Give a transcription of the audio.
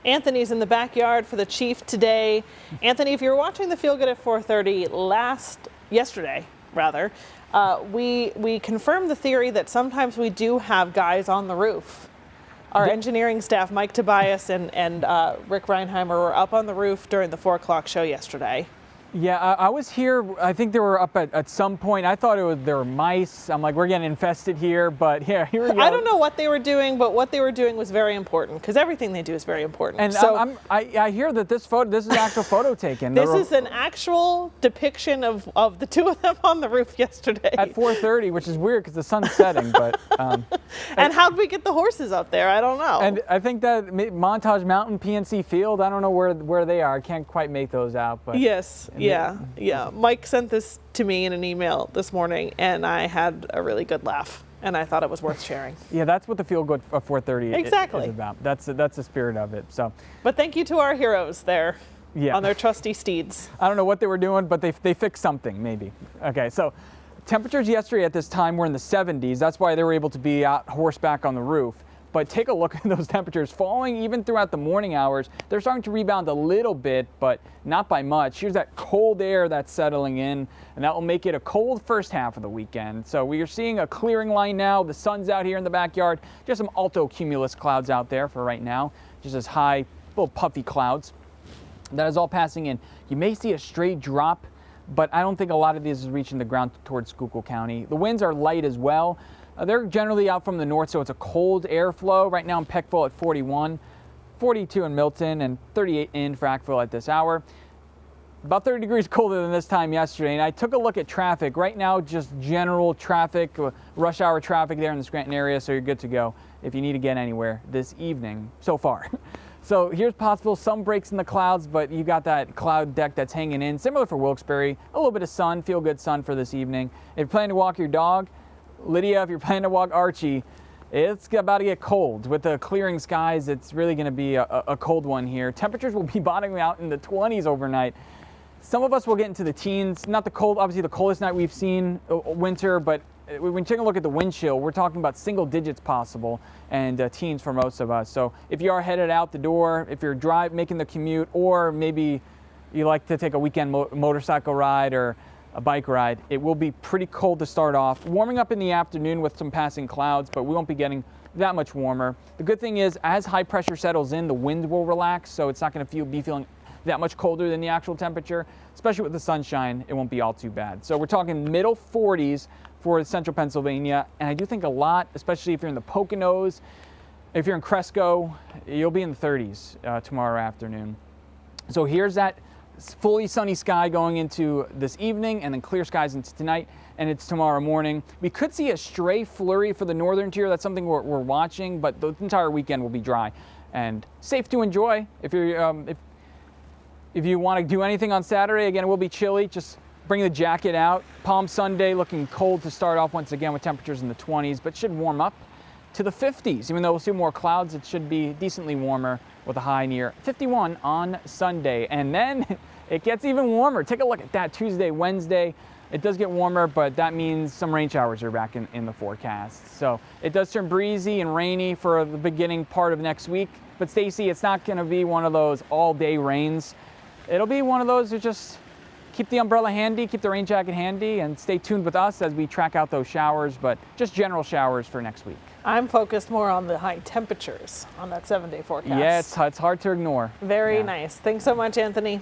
Anthony's in the backyard for the Chief today. Anthony, if you were watching the Feel Good at 4:30 yesterday, we confirmed the theory that sometimes we do have guys on the roof. Our engineering staff, Mike Tobias and Rick Reinheimer, were up on the roof during the 4 o'clock show yesterday. Yeah, I was here. I think they were up at some point. I thought there were mice. I'm like, we're getting infested here, but yeah, here we go. I don't know what they were doing, but what they were doing was very important because everything they do is very important. And so I hear that this is an actual photo taken. This is an actual depiction of the two of them on the roof yesterday. At 4:30, which is weird because the sun's setting, but. And how'd we get the horses up there? I don't know. And I think that Montage Mountain, PNC Field, I don't know where they are. I can't quite make those out. But yes. Yeah. Mike sent this to me in an email this morning, and I had a really good laugh, and I thought it was worth sharing. Yeah, that's what the Feel Good of 4:30 exactly is about. That's the spirit of it. So. But thank you to our heroes there. Yeah. On their trusty steeds. I don't know what they were doing, but they fixed something maybe. Okay, so temperatures yesterday at this time were in the 70s. That's why they were able to be out horseback on the roof. But take a look at those temperatures falling even throughout the morning hours. They're starting to rebound a little bit, but not by much. Here's that cold air that's settling in, and that will make it a cold first half of the weekend. So we are seeing a clearing line now. The sun's out here in the backyard. Just some alto cumulus clouds out there for right now. Just as high, little puffy clouds. That is all passing in. You may see a straight drop, but I don't think a lot of this is reaching the ground towards Schuylkill County. The winds are light as well. They're generally out from the north, so it's a cold airflow. Right now in Peckville at 41, 42 in Milton, and 38 in Frackville at this hour. About 30 degrees colder than this time yesterday. And I took a look at traffic. Right now, just general traffic, rush hour traffic there in the Scranton area, so you're good to go if you need to get anywhere this evening so far. So here's possible some breaks in the clouds, but you got that cloud deck that's hanging in. Similar for Wilkes-Barre, a little bit of sun, feel good sun for this evening. If you're planning to walk your dog, Lydia, if you're planning to walk Archie, it's about to get cold. With the clearing skies, it's really going to be a cold one here. Temperatures will be bottoming out in the 20s overnight. Some of us will get into the teens. Not the cold, obviously the coldest night we've seen winter, but when you take a look at the wind chill, we're talking about single digits possible and teens for most of us. So if you are headed out the door, if you're making the commute, or maybe you like to take a weekend motorcycle ride or a bike ride, it will be pretty cold to start off. Warming up in the afternoon with some passing clouds, but we won't be getting that much warmer. The good thing is, as high pressure settles in, the wind will relax, so it's not going to be feeling that much colder than the actual temperature. Especially with the sunshine, it won't be all too bad. So we're talking middle 40s for central Pennsylvania, and I do think a lot, especially if you're in the Poconos, if you're in Cresco, you'll be in the 30s tomorrow afternoon. So here's that fully sunny sky going into this evening, and then clear skies into tonight, and it's tomorrow morning. We could see a stray flurry for the northern tier. That's something we're watching, but the entire weekend will be dry and safe to enjoy. If you want to do anything on Saturday, again, it will be chilly. Just bring the jacket out. Palm Sunday looking cold to start off once again with temperatures in the 20s, but should warm up to the 50s. Even though we'll see more clouds, it should be decently warmer with a high near 51 on Sunday. And then it gets even warmer. Take a look at that Tuesday, Wednesday. It does get warmer, but that means some rain showers are back in the forecast. So it does turn breezy and rainy for the beginning part of next week. But Stacy, it's not going to be one of those all-day rains. It'll be one of those that just keep the umbrella handy, keep the rain jacket handy, and stay tuned with us as we track out those showers, but just general showers for next week. I'm focused more on the high temperatures on that 7-day forecast. Yeah, it's hard to ignore. Very nice. Thanks so much, Anthony.